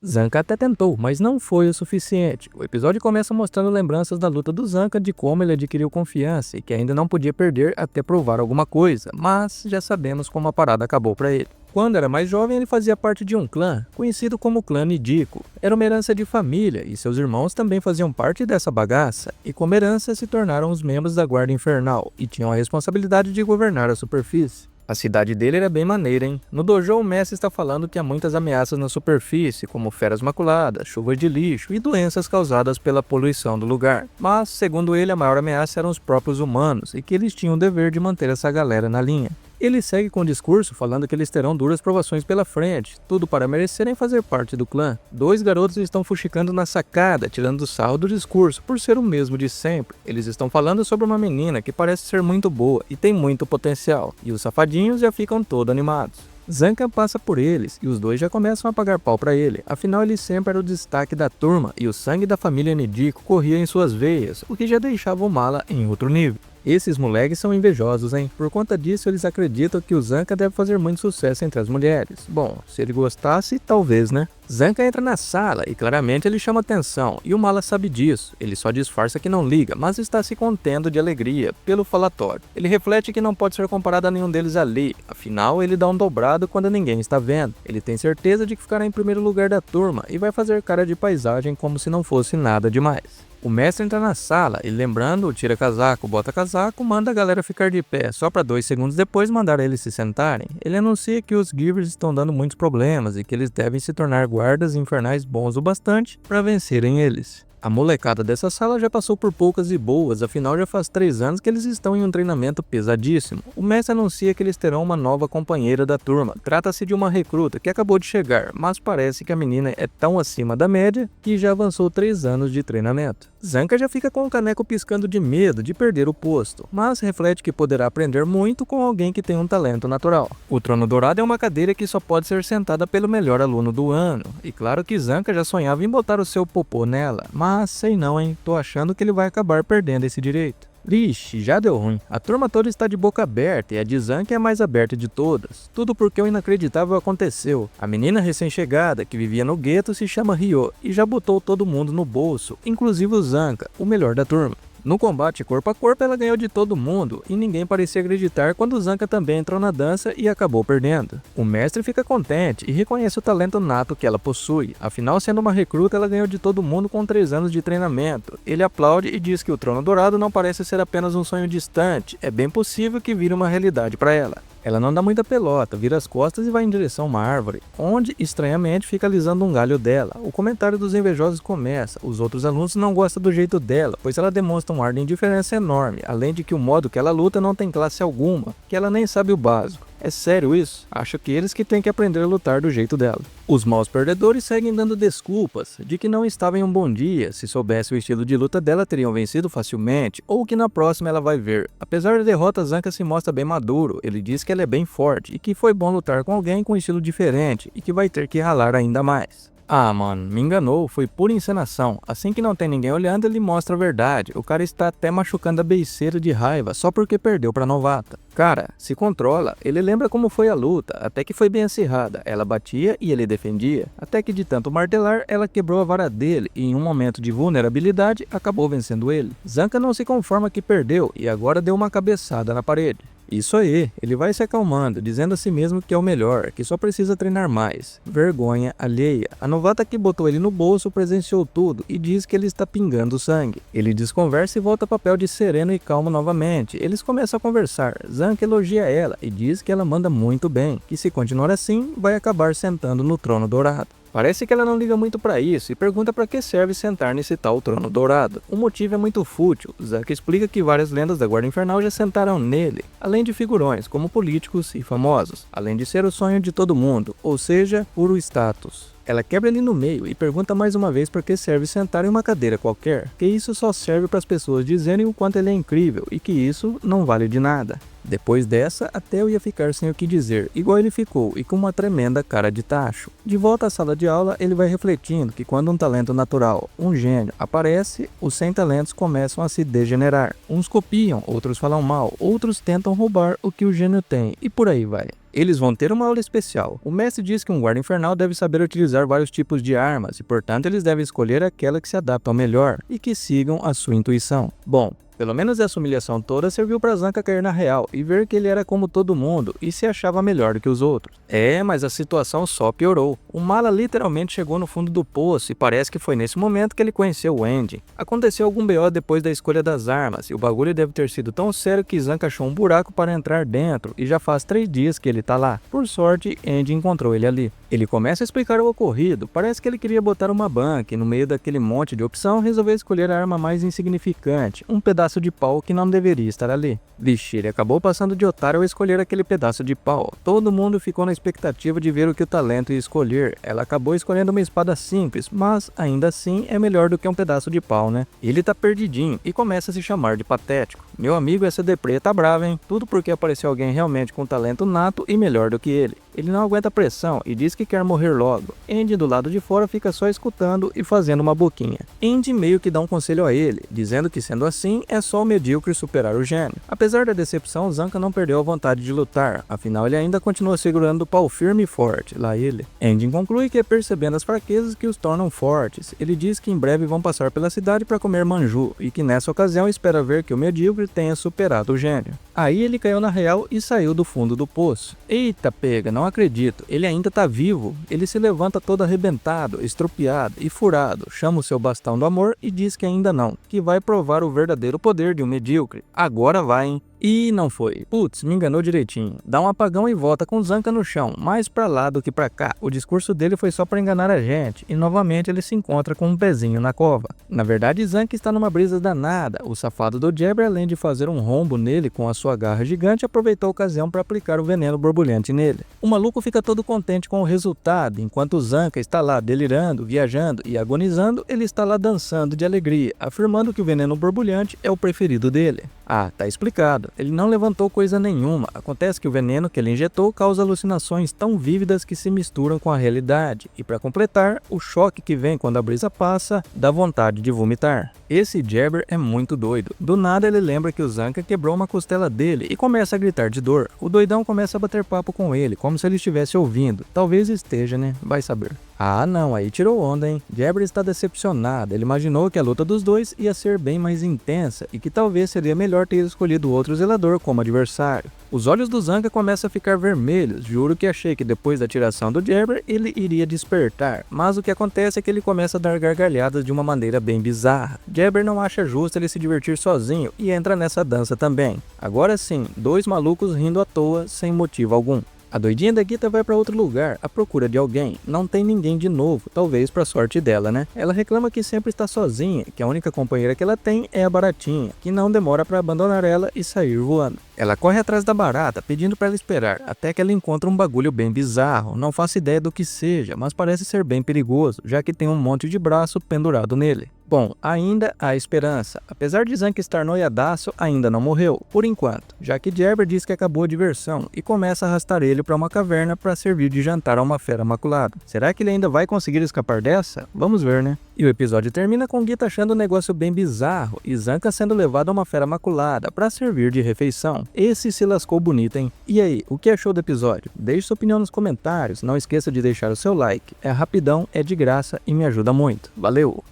Zanka até tentou, mas não foi o suficiente. O episódio começa mostrando lembranças da luta do Zanka, de como ele adquiriu confiança e que ainda não podia perder até provar alguma coisa, mas já sabemos como a parada acabou pra ele. Quando era mais jovem, ele fazia parte de um clã, conhecido como Clã Nidico. Era uma herança de família, e seus irmãos também faziam parte dessa bagaça, e como herança se tornaram os membros da Guarda Infernal, e tinham a responsabilidade de governar a superfície. A cidade dele era bem maneira, hein? No dojo, o mestre está falando que há muitas ameaças na superfície, como feras maculadas, chuvas de lixo e doenças causadas pela poluição do lugar. Mas, segundo ele, a maior ameaça eram os próprios humanos, e que eles tinham o dever de manter essa galera na linha. Ele segue com o discurso falando que eles terão duras provações pela frente, tudo para merecerem fazer parte do clã. Dois garotos estão fuxicando na sacada, tirando sarro do discurso, por ser o mesmo de sempre. Eles estão falando sobre uma menina que parece ser muito boa e tem muito potencial, e os safadinhos já ficam todos animados. Zanka passa por eles, e os dois já começam a pagar pau pra ele, afinal ele sempre era o destaque da turma, e o sangue da família Nidico corria em suas veias, o que já deixava o Mala em outro nível. Esses moleques são invejosos, hein? Por conta disso, eles acreditam que o Zanka deve fazer muito sucesso entre as mulheres. Bom, se ele gostasse, talvez, né? Zanka entra na sala e claramente ele chama atenção, e o Mala sabe disso. Ele só disfarça que não liga, mas está se contendo de alegria pelo falatório. Ele reflete que não pode ser comparado a nenhum deles ali, afinal ele dá um dobrado quando ninguém está vendo. Ele tem certeza de que ficará em primeiro lugar da turma e vai fazer cara de paisagem como se não fosse nada demais. O mestre entra na sala e, lembrando, tira casaco, bota casaco, manda a galera ficar de pé, só para 2 segundos depois mandar eles se sentarem. Ele anuncia que os Givers estão dando muitos problemas e que eles devem se tornar guardas infernais bons o bastante para vencerem eles. A molecada dessa sala já passou por poucas e boas, afinal já faz 3 anos que eles estão em um treinamento pesadíssimo. O mestre anuncia que eles terão uma nova companheira da turma. Trata-se de uma recruta que acabou de chegar, mas parece que a menina é tão acima da média que já avançou 3 anos de treinamento. Zanka já fica com o caneco piscando de medo de perder o posto, mas reflete que poderá aprender muito com alguém que tem um talento natural. O Trono Dourado é uma cadeira que só pode ser sentada pelo melhor aluno do ano, e claro que Zanka já sonhava em botar o seu popô nela, mas sei não, hein, tô achando que ele vai acabar perdendo esse direito. Vixe, já deu ruim. A turma toda está de boca aberta e a de Zanka é a mais aberta de todas. Tudo porque o inacreditável aconteceu. A menina recém-chegada que vivia no gueto se chama Ryo e já botou todo mundo no bolso, inclusive o Zanka, o melhor da turma. No combate corpo a corpo ela ganhou de todo mundo e ninguém parecia acreditar quando o Zanka também entrou na dança e acabou perdendo. O mestre fica contente e reconhece o talento nato que ela possui, afinal sendo uma recruta ela ganhou de todo mundo com 3 anos de treinamento. Ele aplaude e diz que o Trono Dourado não parece ser apenas um sonho distante, é bem possível que vire uma realidade para ela. Ela não dá muita pelota, vira as costas e vai em direção a uma árvore, onde, estranhamente, fica alisando um galho dela. O comentário dos invejosos começa, os outros alunos não gostam do jeito dela, pois ela demonstra um ar de indiferença enorme, além de que o modo que ela luta não tem classe alguma, que ela nem sabe o básico. É sério isso? Acho que eles que têm que aprender a lutar do jeito dela. Os maus perdedores seguem dando desculpas, de que não estava em um bom dia, se soubesse o estilo de luta dela teriam vencido facilmente, ou que na próxima ela vai ver. Apesar da derrota, Zanka se mostra bem maduro, ele diz que ela é bem forte, e que foi bom lutar com alguém com um estilo diferente, e que vai ter que ralar ainda mais. Ah, mano, me enganou, foi pura encenação. Assim que não tem ninguém olhando, ele mostra a verdade. O cara está até machucando a beiceira de raiva, só porque perdeu pra novata. Cara, se controla, ele lembra como foi a luta, até que foi bem acirrada. Ela batia e ele defendia, até que de tanto martelar, ela quebrou a vara dele e em um momento de vulnerabilidade, acabou vencendo ele. Zanka não se conforma que perdeu e agora deu uma cabeçada na parede. Isso aí, ele vai se acalmando, dizendo a si mesmo que é o melhor, que só precisa treinar mais. Vergonha alheia. A novata que botou ele no bolso presenciou tudo e diz que ele está pingando sangue. Ele desconversa e volta ao papel de sereno e calmo novamente. Eles começam a conversar. Zanka elogia ela e diz que ela manda muito bem, que se continuar assim, vai acabar sentando no Trono Dourado. Parece que ela não liga muito pra isso e pergunta pra que serve sentar nesse tal Trono Dourado. O motivo é muito fútil. Zanka explica que várias lendas da Guarda Infernal já sentaram nele, além de figurões como políticos e famosos, além de ser o sonho de todo mundo, ou seja, puro status. Ela quebra ele no meio e pergunta mais uma vez para que serve sentar em uma cadeira qualquer, que isso só serve para as pessoas dizerem o quanto ele é incrível e que isso não vale de nada. Depois dessa, até eu ia ficar sem o que dizer, igual ele ficou, e com uma tremenda cara de tacho. De volta à sala de aula, ele vai refletindo que quando um talento natural, um gênio, aparece, os sem talentos começam a se degenerar. Uns copiam, outros falam mal, outros tentam roubar o que o gênio tem, e por aí vai. Eles vão ter uma aula especial. O mestre diz que um guarda infernal deve saber utilizar vários tipos de armas e, portanto, eles devem escolher aquela que se adapta ao melhor e que sigam a sua intuição. Bom, pelo menos essa humilhação toda serviu pra Zanca cair na real e ver que ele era como todo mundo e se achava melhor do que os outros. Mas a situação só piorou. O mala literalmente chegou no fundo do poço e parece que foi nesse momento que ele conheceu o Andy. Aconteceu algum BO depois da escolha das armas e o bagulho deve ter sido tão sério que Zanca achou um buraco para entrar dentro e já faz 3 dias que ele tá lá. Por sorte, Andy encontrou ele ali. Ele começa a explicar o ocorrido, parece que ele queria botar uma banca e no meio daquele monte de opção resolveu escolher a arma mais insignificante, um pedaço de pau que não deveria estar ali. Vixe, ele acabou passando de otário ao escolher aquele pedaço de pau. Todo mundo ficou na expectativa de ver o que o talento ia escolher. Ela acabou escolhendo uma espada simples, mas ainda assim é melhor do que um pedaço de pau, né? Ele tá perdidinho e começa a se chamar de patético. Meu amigo, essa deprê tá brava, hein? Tudo porque apareceu alguém realmente com talento nato e melhor do que ele. Ele não aguenta a pressão e diz que quer morrer logo. Andy do lado de fora fica só escutando e fazendo uma boquinha. Andy meio que dá um conselho a ele, dizendo que sendo assim é só o medíocre superar o gênio. Apesar da decepção, Zanca não perdeu a vontade de lutar, afinal ele ainda continua segurando o pau firme e forte, lá ele. Andy conclui que é percebendo as fraquezas que os tornam fortes. Ele diz que em breve vão passar pela cidade para comer manju e que nessa ocasião espera ver que o medíocre tenha superado o gênio. Aí ele caiu na real e saiu do fundo do poço. Eita pega, não acredito, ele ainda tá vivo. Ele se levanta todo arrebentado, estropiado e furado, chama o seu bastão do amor e diz que ainda não, que vai provar o verdadeiro poder de um medíocre. Agora vai, hein? E não foi. Putz, me enganou direitinho. Dá um apagão e volta com Zanca no chão, mais pra lá do que pra cá. O discurso dele foi só pra enganar a gente, e novamente ele se encontra com um pezinho na cova. Na verdade, Zanca está numa brisa danada. O safado do Jabber, além de fazer um rombo nele com a sua garra gigante, aproveitou a ocasião para aplicar o veneno borbulhante nele. O maluco fica todo contente com o resultado, enquanto Zanca está lá delirando, viajando e agonizando, ele está lá dançando de alegria, afirmando que o veneno borbulhante é o preferido dele. Ah, tá explicado. Ele não levantou coisa nenhuma. Acontece que o veneno que ele injetou causa alucinações tão vívidas que se misturam com a realidade. E para completar, o choque que vem quando a brisa passa dá vontade de vomitar. Esse Jabber é muito doido. Do nada ele lembra que o Zanca quebrou uma costela dele e começa a gritar de dor. O doidão começa a bater papo com ele, como se ele estivesse ouvindo. Talvez esteja, né? Vai saber. Ah não, aí tirou onda, hein? Jabber está decepcionado. Ele imaginou que a luta dos dois ia ser bem mais intensa e que talvez seria melhor ter escolhido outro zelador como adversário. Os olhos do Zanca começam a ficar vermelhos. Juro que achei que depois da tiração do Jabber ele iria despertar, mas o que acontece é que ele começa a dar gargalhadas de uma maneira bem bizarra. Jabber não acha justo ele se divertir sozinho e entra nessa dança também. Agora sim, 2 malucos rindo à toa sem motivo algum. A doidinha da Guita vai pra outro lugar, à procura de alguém. Não tem ninguém de novo, talvez pra sorte dela, né? Ela reclama que sempre está sozinha, que a única companheira que ela tem é a Baratinha, que não demora pra abandonar ela e sair voando. Ela corre atrás da barata, pedindo pra ela esperar, até que ela encontra um bagulho bem bizarro. Não faço ideia do que seja, mas parece ser bem perigoso, já que tem um monte de braço pendurado nele. Bom, ainda há esperança. Apesar de Zanca estar noiadaço, ainda não morreu, por enquanto, já que Jabber diz que acabou a diversão e começa a arrastar ele para uma caverna para servir de jantar a uma fera maculada. Será que ele ainda vai conseguir escapar dessa? Vamos ver, né? E o episódio termina com Guita achando o negócio bem bizarro e Zanca sendo levado a uma fera maculada para servir de refeição. Esse se lascou bonito, hein? E aí, o que achou do episódio? Deixe sua opinião nos comentários, não esqueça de deixar o seu like. É rapidão, é de graça e me ajuda muito. Valeu!